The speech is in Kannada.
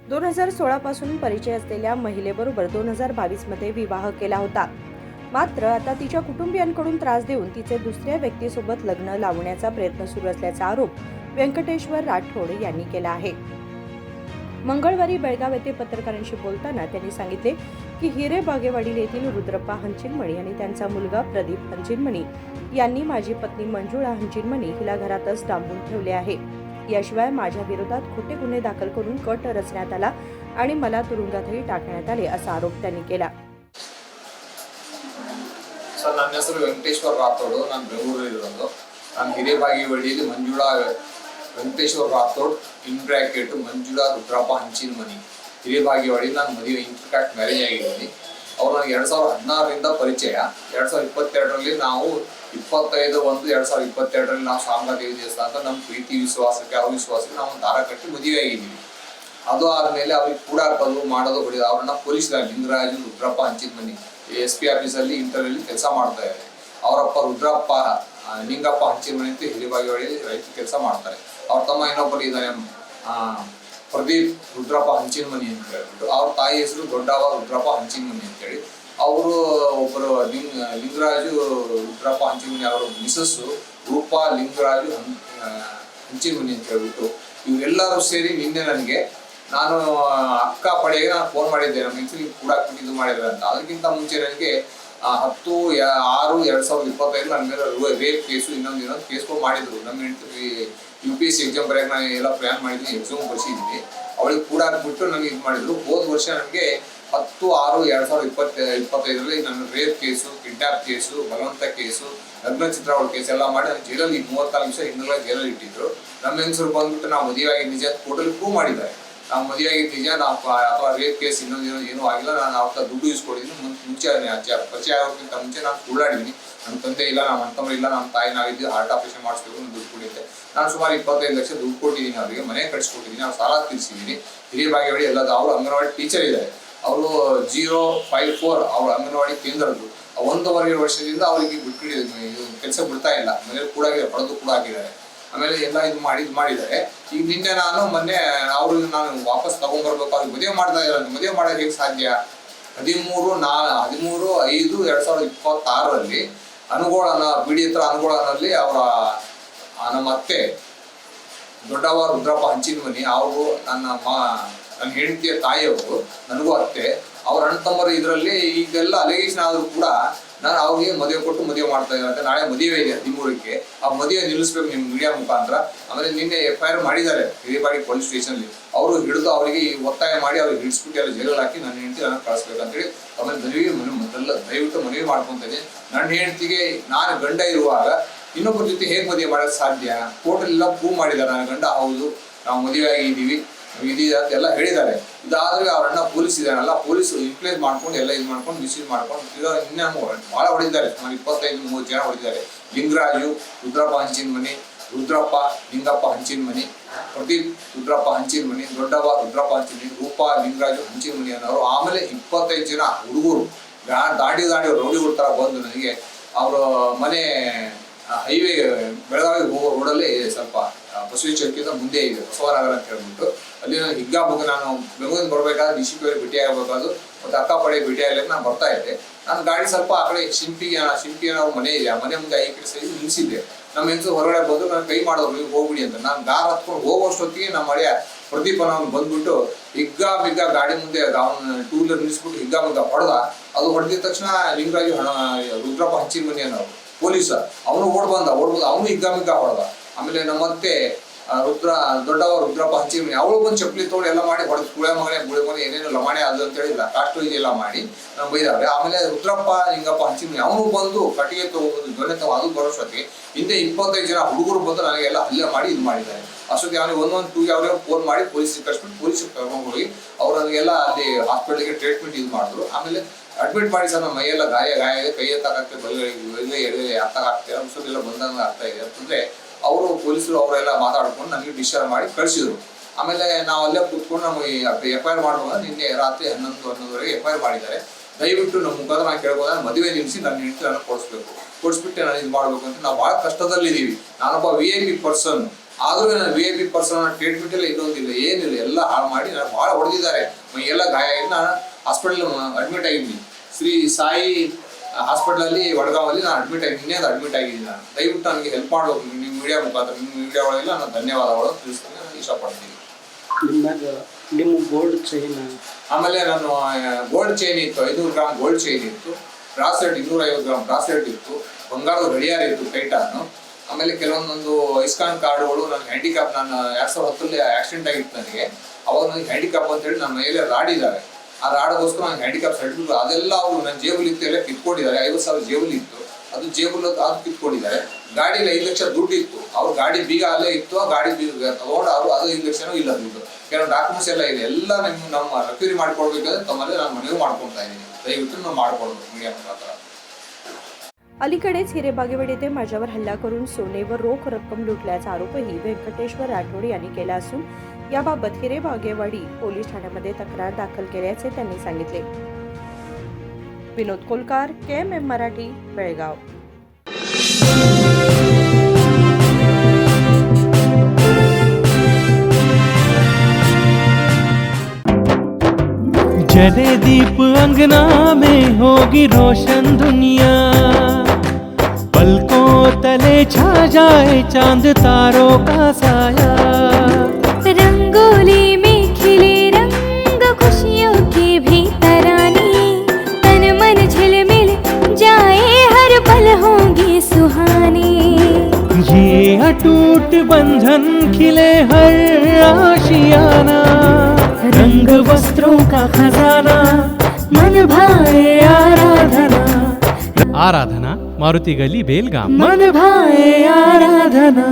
2016 पासून परिचय असलेल्या महिलेबरोबर 2022 मध्ये विवाह केला होता. मात्र आता तिच्या कुटुंबियांकडून त्रास देऊन तिचे दुसऱ्या व्यक्तीसोबत लग्न लावण्याचा प्रयत्न सुरू असल्याचा आरोप व्यंकटेश्वर राठोड यांनी केला आहे. मंगळवारी बेळगाव येथे पत्रकारांशी बोलताना त्यांनी सांगितले की हिरेबागेवाडी येथील रुद्रप्पा हंचिनमणी आणि त्यांचा मुलगा प्रदीप हंचिनमणी यांनी माझी पत्नी मंजुळा हंचिनमणी हिला घरातच डांबून ठेवले आहे. याशिवाय माझ्या विरोधात खोटे गुन्हे दाखल करून कट रचण्यात आला आणि मला तुरुंगातही टाकण्यात आले असा आरोप त्यांनी केला. ಸರ್, ನನ್ನ ಹೆಸರು ವೆಂಕಟೇಶ್ವರ ರಾಥೋಡ್. ನಾನು ಬೆಂಗಳೂರಲ್ಲಿರೋದು. ನಾನು ಹಿರೇಬಾಗೇವಾಡಿಯಲ್ಲಿ ಮಂಜುಳಾ ವೆಂಕಟೇಶ್ವರ ರಾಥೋಡ್ ಇನ್ ಬ್ರಾಕೆಟ್ ಮಂಜುಳಾ ರುದ್ರಪ್ಪ ಹಂಚಿನಮನಿ ಹಿರೇಬಾಗೇವಾಡಿ ನಾನು ಮದುವೆ ಇಂಟರ್ಕಾಸ್ಟ್ ಮ್ಯಾರೇಜ್ ಆಗಿದ್ದೀನಿ. ಅವ್ರು ನನಗೆ 2016ರಿಂದ ಪರಿಚಯ. 2022ರಲ್ಲಿ ನಾವು 25/1/2022ರಲ್ಲಿ ನಾವು ಶಾಂಬಾದೇವಿ ದೇವಸ್ಥಾನ ಅಂತ ನಮ್ಮ ಪ್ರೀತಿ ವಿಶ್ವಾಸಕ್ಕೆ ಅವ್ರ ವಿಶ್ವಾಸಕ್ಕೆ ನಾವು ದಾರ ಕಟ್ಟಿ ಮದುವೆ ಆಗಿದ್ದೀವಿ. ಅದು ಆದಮೇಲೆ ಅವ್ರಿಗೆ ಕೂಡ ಹಾಕೋದು ಮಾಡೋದು ಹೊಡೆಯೋದು ಅವ್ರನ್ನ ಪೊಲೀಸ್ ಲಿಂಗರಾಜು ರುದ್ರಪ್ಪ ಹಂಚಿನಮನಿ SP ಆಫೀಸಲ್ಲಿ ಇಂಟರ್ನಲ್ಲಿ ಕೆಲಸ ಮಾಡ್ತಾ ಇದ್ದಾರೆ. ಅವರಪ್ಪ ರುದ್ರಪ್ಪ ಲಿಂಗಪ್ಪ ಹಂಚಿನಮನಿ ಅಂತ ಹಿರೇಬಾಗೇವಾಡಿ ರೈತ ಕೆಲಸ ಮಾಡ್ತಾರೆ. ಅವ್ರ ತಮ್ಮ ಇನ್ನೊಬ್ಬರು ಇದ್ದಾರೆ, ಪ್ರದೀಪ್ ರುದ್ರಪ್ಪ ಹಂಚಿನಮನಿ ಅಂತ ಹೇಳ್ಬಿಟ್ಟು. ಅವ್ರ ತಾಯಿ ಹೆಸರು ದೊಡ್ಡವ ರುದ್ರಪ್ಪ ಹಂಚಿನಮನಿ ಅಂತೇಳಿ. ಅವರು ಒಬ್ಬರು ಲಿಂಗರಾಜು ರುದ್ರಪ್ಪ ಹಂಚಿನಮನಿ ಅವರ ಮಿಸಸ್ಸು ರೂಪಾ ಲಿಂಗರಾಜು ಹಂಚಿನಮನಿ ಅಂತ ಹೇಳ್ಬಿಟ್ಟು ಇವರೆಲ್ಲರೂ ಸೇರಿ ನಿನ್ನೆ ನನಗೆ ನಾನು ಅಕ್ಕ ಪಡೆಗೆ ನಾನು ಫೋನ್ ಮಾಡಿದ್ದೆ, ನಮ್ಮ ಹೆಂಗಸು ಕೂಡ ಇದು ಮಾಡಿದ್ರೆ ಅಂತ. ಅದಕ್ಕಿಂತ ಮುಂಚೆ ನನಗೆ 10/6/2025 ನನ್ನ ಮೇಲೆ ರೇಪ್ ಕೇಸು ಇನ್ನೊಂದು ಕೇಸ್ಗಳು ಮಾಡಿದ್ರು. ನಮ್ಮ ಹೆಂಡತಿ UPSC ಎಕ್ಸಾಮ್ ಬರೆಯಕ್ಕೆ ನಾನು ಎಲ್ಲ ಪ್ಲ್ಯಾನ್ ಮಾಡಿದ್ದೀನಿ, ಎಕ್ಸಾಮ್ ಬರ್ಸಿದ್ದೀನಿ. ಅವಳಿಗೆ ಕೂಡ ಹಾಕ್ಬಿಟ್ಟು ನನಗೆ ಇದು ಮಾಡಿದ್ರು. ಹೋದ ವರ್ಷ ನನಗೆ 10/6/2025ರಲ್ಲಿ ನನ್ನ ರೇಪ್ ಕೇಸು, ಕಿಡ್ನಾಪ್ ಕೇಸು, ಬಲವಂತ ಕೇಸು, ಲಗ್ನ ಚಿತ್ರಗಳ ಕೇಸ್ ಎಲ್ಲ ಮಾಡಿ ನಾನು ಜೈಲಲ್ಲಿ 34 ನಿಮಿಷ ಹಿಂದೆಲ್ಲ ಜೈಲಲ್ಲಿ ಇಟ್ಟಿದ್ರು. ನಮ್ಮ ಹೆಂಗಸರು ಬಂದ್ಬಿಟ್ಟು ನಾವು ಮದುವೆ ಆಗಿ ನಿಜ ಕೋರ್ಟಲ್ಲಿ ಪ್ರೂವ್ ಮಾಡಿದ್ದಾರೆ. ನಾವು ಮದುವೆ ಆಗಿದ್ದು ನಿಜ, ನಾವು ಅಥವಾ ರೇಪ್ ಕೇಸ್ ಇನ್ನೊಂದು ಏನೂ ಆಗಿಲ್ಲ, ನಾನು ಅವ್ರ ದುಡ್ಡು ಇಸ್ಕೊಡಿದ್ದೀನಿ. ಮುಂಚೆ ಪರಿಚಯ ಆಗೋಕ್ಕಿಂತ ಮುಂಚೆ ನಾನು ಸುಳ್ಳಾಡಿದ್ದೀನಿ. ನಮ್ಮ ತಂದೆ ಇಲ್ಲ, ನಮ್ಮ ಅಣ್ಣತಮ್ಮ ಇಲ್ಲ, ನಮ್ಮ ತಾಯಿ ನಾವಿದ್ದು ಹಾರ್ಟ್ ಆಪರೇಷನ್ ಮಾಡಿಸ್ಬೇಕು, ನಾನು ದುಡ್ಡು ಕೊಟ್ಟಿದ್ದೆ. ನಾನು ಸುಮಾರು 25 ಲಕ್ಷ ದುಡ್ಡು ಕೊಟ್ಟಿದ್ದೀನಿ, ಅವರಿಗೆ ಮನೆ ಕಟ್ಸ್ಕೊಟ್ಟಿದ್ದೀನಿ, ಅವ್ರು ಸಾಲ ತೀರಿಸಿದ್ದೀನಿ. ಹಿರೇಬಾಗೇವಾಡಿ ಎಲ್ಲದು ಅವರು ಅಂಗನವಾಡಿ ಟೀಚರ್ ಇದ್ದಾರೆ. ಅವರು 054 ಅವ್ರ ಅಂಗನವಾಡಿ ಕೇಂದ್ರದ್ದು 1.5 ವರ್ಷದಿಂದ ಅವರಿಗೆ ಕೆಲಸ ಬಿಡ್ತಾ ಇಲ್ಲ. ಮನೇಲಿ ಕೂಡ ಹೊಡೆದು ಕೂಡ ಹಾಕಿದ್ದಾರೆ. ಆಮೇಲೆ ಎಲ್ಲ ಇದು ಮಾಡಿದ್ದಾರೆ. ಈಗ ನಿನ್ನೆ ನಾನು ಮೊನ್ನೆ ಅವ್ರಿಗೆ ನಾನು ವಾಪಸ್ ತಗೊಂಡ್ಬರ್ಬೇಕು, ಅವ್ರಿಗೆ ಮದುವೆ ಮಾಡ್ತಾ ಇದ್ದಾರೆ. ಮದುವೆ ಮಾಡೋದು ಹೇಗೆ ಸಾಧ್ಯ? 13/5/2026ರಲ್ಲಿ ಅನುಗೋಳನ ಬಿಡಿ ಹತ್ರ ಅನುಗೋಳನಲ್ಲಿ ಅವರ ನಮ್ಮ ಅತ್ತೆ ದೊಡ್ಡವ ರುದ್ರಪ್ಪ ಹಂಚಿನಮನಿ ಅವರು ನನ್ನ ಹೆಂಡತಿಯ ತಾಯಿಯವರು, ನನಗೂ ಅತ್ತೆ, ಅವ್ರ ಅಣ್ಣ ತಮ್ಮರು ಇದರಲ್ಲಿ ಈಗೆಲ್ಲ ಅಲಿಗೇಷನ್ ಆದರೂ ಕೂಡ ನಾನು ಅವ್ರಿಗೆ ಮದುವೆ ಕೊಟ್ಟು ಮದುವೆ ಮಾಡ್ತಾ ಇದ್ದಾರೆ. ನಾಳೆ ಮದುವೆ ಇದೆ 13ಕ್ಕೆ. ಆ ಮದುವೆ ನಿಲ್ಲಿಸ್ಬೇಕು ನಿಮ್ಮ ಮೀಡಿಯಾ ಮುಖಾಂತರ. ಆಮೇಲೆ ನಿನ್ನೆ FIR ಮಾಡಿದ್ದಾರೆ ಹಿರೇಬಾಡಿ ಪೊಲೀಸ್ ಸ್ಟೇಷನ್ಲಿ. ಅವರು ಹಿಡಿದು ಅವರಿಗೆ ಒತ್ತಾಯ ಮಾಡಿ ಅವ್ರಿಗೆ ಹಿಡಿಸ್ಬಿಟ್ಟು ಎಲ್ಲ ಜೈಲಲ್ಲಿ ಹಾಕಿ ನನ್ನ ಹೆಂಡತಿ ನನಗೆ ಕಳಿಸ್ಬೇಕಂತೇಳಿ ಆಮೇಲೆ ದಯವಿಟ್ಟು ಮನವಿ ಮಾಡ್ಕೊತೇನೆ. ನನ್ನ ಹೆಂಡತಿಗೆ ನಾನು ಗಂಡ ಇರುವಾಗ ಇನ್ನೊಬ್ಬರ ಜೊತೆ ಹೇಗೆ ಮದುವೆ ಮಾಡೋಕ್ಕೆ ಸಾಧ್ಯ? ಕೋರ್ಟಲ್ಲೆಲ್ಲ ಪ್ರೂವ್ ಮಾಡಿದ್ದಾರೆ ನನ್ನ ಗಂಡ ಹೌದು, ನಾವು ಮದುವೆ ಆಗಿದ್ದೀವಿ, ಇದೀಗ ಎಲ್ಲ ಹೇಳಿದ್ದಾರೆ. ಇದಾದ್ರೆ ಅವ್ರನ್ನ ಪೊಲೀಸ್ ಇದಾರಲ್ಲ, ಪೊಲೀಸ್ ಇನ್ಫ್ಲೂಯೆನ್ಸ್ ಮಾಡ್ಕೊಂಡು ಎಲ್ಲ ಇದು ಮಾಡ್ಕೊಂಡು ಮಿಸ್ಯೂಸ್ ಮಾಡ್ಕೊಂಡು ಇನ್ನೂ ಭಾಳ ಹೊಡಿದ್ದಾರೆ. ಸುಮಾರು 25-30 ಜನ ಹೊಡಿದ್ದಾರೆ. ಲಿಂಗರಾಜು ರುದ್ರಪ್ಪ ಹಂಚಿನಮನಿ, ರುದ್ರಪ್ಪ ಲಿಂಗಪ್ಪ ಹಂಚಿನಮನಿ, ಪ್ರದೀಪ್ ರುದ್ರಪ್ಪ ಹಂಚಿನಮನಿ, ದೊಡ್ಡವ ರುದ್ರಪ್ಪ ಹಂಚಿನಮನಿ, ರೂಪಾ ಲಿಂಗರಾಜು ಹಂಚಿನಮನಿ ಅನ್ನೋರು. ಆಮೇಲೆ 25 ಜನ ಹುಡುಗರು ದಾಡಿ ರೌಡಿಗಳ ಥರ ಬಂದು ನನಗೆ ಅವರ ಮನೆ ಹೈವೇ ಬೆಳಗಾವಿ ಹೋಗೋ ರೋಡಲ್ಲಿ ಸ್ವಲ್ಪ ಬಸವಿ ಚೌಕಿಯಿಂದ ಮುಂದೆ ಇದೆ, ಬಸವನಗರ ಅಂತ ಹೇಳ್ಬಿಟ್ಟು. ಅಲ್ಲಿ ನಾನು ಹಿಗ್ಗಾಬೇಕು, ನಾನು ಬೆಂಗಳೂರಿಂದ ಬರಬೇಕಾದ್ರೆ DCP ಅವರಿಗೆ ಭೇಟಿ ಆಗಬೇಕಾದ್ರು ಮತ್ತು ಅಕ್ಕ ಪಡೆ ಭೇಟಿ ಆಗಲಿಕ್ಕೆ ನಾನು ಬರ್ತಾ ಇದ್ದೆ. ನಾನು ಗಾಡಿ ಸ್ವಲ್ಪ ಆ ಕಡೆ ಶಿಂಪಿಗೆ ಅವ್ರ ಮನೆ ಇದೆ, ಆ ಮನೆ ಮುಂದೆ 5 ಕಡೆ ಸೈಜ್ ನಿಲ್ಲಿಸಿದ್ದೆ. ನಮ್ಮ ಹೆಂಗಸು ಹೊರಗಡೆ ಬಂದು ನಾನು ಕೈ ಮಾಡೋರು ಹೋಗ್ಬಿಡಿ ಅಂತ. ನಾನು ಗಾರ್ ಹತ್ಕೊಂಡು ಹೋಗೋಷ್ಟೊತ್ತಿಗೆ ನಮ್ಮ ಮಳೆಯ ಪ್ರದೀಪನ ಅವ್ನು ಬಂದ್ಬಿಟ್ಟು ಹಿಗ್ಗ ಗಾಡಿ ಮುಂದೆ ಅವ್ನು 2 ವೀಲರ್ ನಿಲ್ಲಿಸ್ಬಿಟ್ಟು ಹಿಗ್ಗ ಹೊಡೆದ. ಅದು ಹೊಡೆದಿದ ತಕ್ಷಣ ಲಿಂಗರಾಜು ರುದ್ರಪ್ಪ ಹಂಚಿನಮನಿ ಅನ್ನೋರು ಪೊಲೀಸ ಅವನು ಓಡ್ಬಂದ ಅವನು ಹಿಗ್ಗ ಹೊಡೆದ. ಆಮೇಲೆ ನಮ್ಮತ್ತೆ ದೊಡ್ಡವ ರುದ್ರಪ್ಪ ಹಂಚಿನಮನಿ ಅವಳು ಬಂದು ಚಪ್ಪಲಿ ತೋಡು ಎಲ್ಲ ಮಾಡಿ ಹೊಡೆದು ಕುಳೆ ಮಗನೇ ಏನೇನು ಲಮಾಣೆ ಅದು ಅಂತ ಹೇಳಿಲ್ಲ, ಕಾಸ್ಟು ಇದೆಲ್ಲ ಮಾಡಿ ನಾವು ಬೈದಾವೆ. ಆಮೇಲೆ ರುದ್ರಪ್ಪ ಲಿಂಗಪ್ಪ ಹಂಚಿನಮನಿ ಅವನು ಬಂದು ಕಟ್ಟಿಗೆ ತಗೋಬೋದು ದೊಣ್ಣೆ ತಗೋ ಅದು ಬರೋಷ್ಟೊತ್ತಿಗೆ ಹಿಂದೆ 25 ಜನ ಹುಡುಗರು ಬಂದು ನನಗೆಲ್ಲ ಹಲ್ಲೆ ಮಾಡಿ ಇದು ಮಾಡಿದ್ದಾರೆ. ಅಷ್ಟೊತ್ತಿಗೆ ಅವನಿಗೆ 112 ಯಾವ್ಯಾವ ಫೋನ್ ಮಾಡಿ ಪೊಲೀಸಿಗೆ ಕಳಿಸ್ಬಿಟ್ಟು ಪೊಲೀಸಿಗೆ ಕರ್ಕೊಂಡು ಹೋಗಿ ಅವ್ರು ನನಗೆಲ್ಲ ಅಲ್ಲಿ ಹಾಸ್ಪಿಟಲ್ಗೆ ಟ್ರೀಟ್ಮೆಂಟ್ ಇದು ಮಾಡಿದ್ರು. ಆಮೇಲೆ ಅಡ್ಮಿಟ್ ಮಾಡಿ ಸರ್ ನಮ್ಮ ಮೈಯೆಲ್ಲ ಗಾಯ ಇದೆ, ಕೈ ಎತ್ತಾಗತ್ತೆ, ಎಡಗೈ ಎತ್ತಾಗ್ತಿಲ್ಲ, ಮುಸುಲೆಲ್ಲ ಬಂದಂಗೆ ಆಗ್ತಾ ಇದೆ ಅಂತಂದರೆ ಅವರು ಪೊಲೀಸರು ಅವರೆಲ್ಲ ಮಾತಾಡ್ಕೊಂಡು ನನಗೆ ಡಿಸ್ಚಾರ್ಜ್ ಮಾಡಿ ಕಳಿಸಿದ್ರು. ಆಮೇಲೆ ನಾವು ಅಲ್ಲೇ ಕೂತ್ಕೊಂಡು ನಮಗೆ FIR ಮಾಡುವಾಗ ನಿನ್ನೆ ರಾತ್ರಿ 11-11ವರೆಗೆ FIR ಮಾಡಿದ್ದಾರೆ. ದಯವಿಟ್ಟು ನಮ್ಮ ಮುಖಾಂತರ ನಾನು ಕೇಳ್ಬೋದ ಮದುವೆ ನಿಲ್ಲಿಸಿ ನನ್ನ ಹೆಂಡತಿ ಕೊಡಿಸ್ಬಿಟ್ಟು ನಾನು ಇದು ಮಾಡಬೇಕು ಅಂತ. ನಾವು ಭಾಳ ಕಷ್ಟದಲ್ಲಿದ್ದೀವಿ. ನಾನೊಬ್ಬ VIP ಪರ್ಸನ್, ಆದರೂ ನಾನು VIP ಪರ್ಸನ್ ಟ್ರೀಟ್ಮೆಂಟ್ ಎಲ್ಲ ಇನ್ನೊಂದಿಲ್ಲ, ಏನಿಲ್ಲ, ಎಲ್ಲ ಹಾಳು ಮಾಡಿ ನಾನು ಭಾಳ ಹೊಡೆದಿದ್ದಾರೆ. ಎಲ್ಲ ಗಾಯ ಆಗಿ ನಾನು ಹಾಸ್ಪಿಟಲ್ ಅಡ್ಮಿಟ್ ಆಗಿದ್ದೀನಿ. ಶ್ರೀ ಸಾಯಿ ಹಾಸ್ಪಿಟಲಲ್ಲಿ ವಡಗಾವಲ್ಲಿ ನಾನು ಅಡ್ಮಿಟ್ ಆಗಿದ್ದೀನಿ. ನಾನು ದಯವಿಟ್ಟು ನನಗೆ ಹೆಲ್ಪ್ ಮಾಡಬೇಕು ನಿಮ್ಮ ಮೀಡಿಯಾ ಮುಖಾಂತರ. ನಿಮ್ಮ ಮೀಡಿಯಾ ಒಳಗೆಲ್ಲ ನಾನು ಧನ್ಯವಾದಗಳು ತಿಳಿಸ್ತೀನಿ, ನಾನು ಇಷ್ಟಪಡ್ತೀನಿ. ನಿಮ್ಮ ಗೋಲ್ಡ್ ಚೈನ್, ಆಮೇಲೆ ನಾನು ಗೋಲ್ಡ್ ಚೈನ್ ಇತ್ತು, 500 ಗ್ರಾಮ್ ಗೋಲ್ಡ್ ಚೈನ್ ಇತ್ತು, ಬ್ರಾಸ್ಲೆಟ್ 250 ಗ್ರಾಮ್ ಬ್ರಾಸ್ಲೆಟ್ ಇತ್ತು, ಬಂಗಾರದ ಗಡಿಯಾರ ಇತ್ತು, ಟೈಟಾನು. ಆಮೇಲೆ ಕೆಲವೊಂದೊಂದು ಐಸ್ಕಾನ್ ಕಾರ್ಡ್ಗಳು. ನನ್ನ ಹ್ಯಾಂಡಿಕ್ಯಾಪ್, ನಾನು 2010 ಆಕ್ಸಿಡೆಂಟ್ ಆಗಿತ್ತು ನನಗೆ. ಅವಾಗ ನನಗೆ ಹ್ಯಾಂಡಿಕ್ಯಾಪ್ ಅಂತೇಳಿ ನನ್ನ ಮೇಲೆ ರಾಡ್ ಇದ್ದಾರೆ. ಆ ರಾಡ್ಗೋಸ್ಕರ ನನಗೆ ಹ್ಯಾಂಡಿಕ್ಯಾಪ್ ಸರ್ಟಿಫಿಕೇಟ್ ಅದೆಲ್ಲ ಅವರು ನನ್ನ ಜೇಬಲ್ಲಿ ಇತ್ತು, ಎಲ್ಲ ಕಿತ್ಕೊಂಡಿದ್ದಾರೆ. 50,000 ಜೇಬಲ್ಲಿ ಇತ್ತು, ಅದು ಜೇಬಲ್ಲಿ ಅದು ಕಿತ್ಕೊಂಡಿದ್ದಾರೆ. ಗಾಡಿಯಲ್ಲಿ 5 ಲಕ್ಷ ದುಡ್ಡು ಇತ್ತು, ಅವ್ರ ಗಾಡಿ ಬೀಗ ಅಲ್ಲೇ ಇತ್ತು. ಆ ಗಾಡಿ ಬೀಗ ತಗೊಂಡು ಅವರು ಅದು 5 ಲಕ್ಷನೂ ಇಲ್ಲ ದುಡ್ಡು. ಕೆಲವು ಡಾಕ್ಯುಮೆಂಟ್ಸ್ ಎಲ್ಲ ಇದೆ, ಎಲ್ಲ ನಮ್ಮ ರಿಕವರಿ ಮಾಡ್ಕೊಳ್ಬೇಕಾದ್ರೆ ತಮ್ಮಲ್ಲೇ ನಾನು ಮನವಿ ಮಾಡ್ಕೊಳ್ತಾ ಇದ್ದೀನಿ. दयविಟ್ಟು ನಾವು ಮಾಡ್ಕೊಳ್ಬೇಕು मीडिया मुखातर. अलीकडेच हिरेबागेवाडी येथे माझ्यावर हल्ला करून सोने व रोख रक्कम लुटल्याचा आरोपही व्यंकटेश्वर राठोड यांनी केला असून याबाबत हिरेबागेवाडी पोलीस ठाण्यामध्ये तक्रार दाखल केल्याचे त्यांनी सांगितले. विनोद कोलकार, KMM मराठी, बेळगाव. जले दीप अंगना में होगी रोशन दुनिया, पलकों तले छा जाए चांद तारों का साया, रंगोली में खिले रंग खुशियों के भी तराने, तन मन झिलमिल जाए हर पल होंगे सुहाने, ये अटूट बंधन खिले हर आशियाना, रंग वस्त्रों का खजाना, मन भाए आराधना, आराधना मारुति गली बेलगाम. मन भाए आराधना.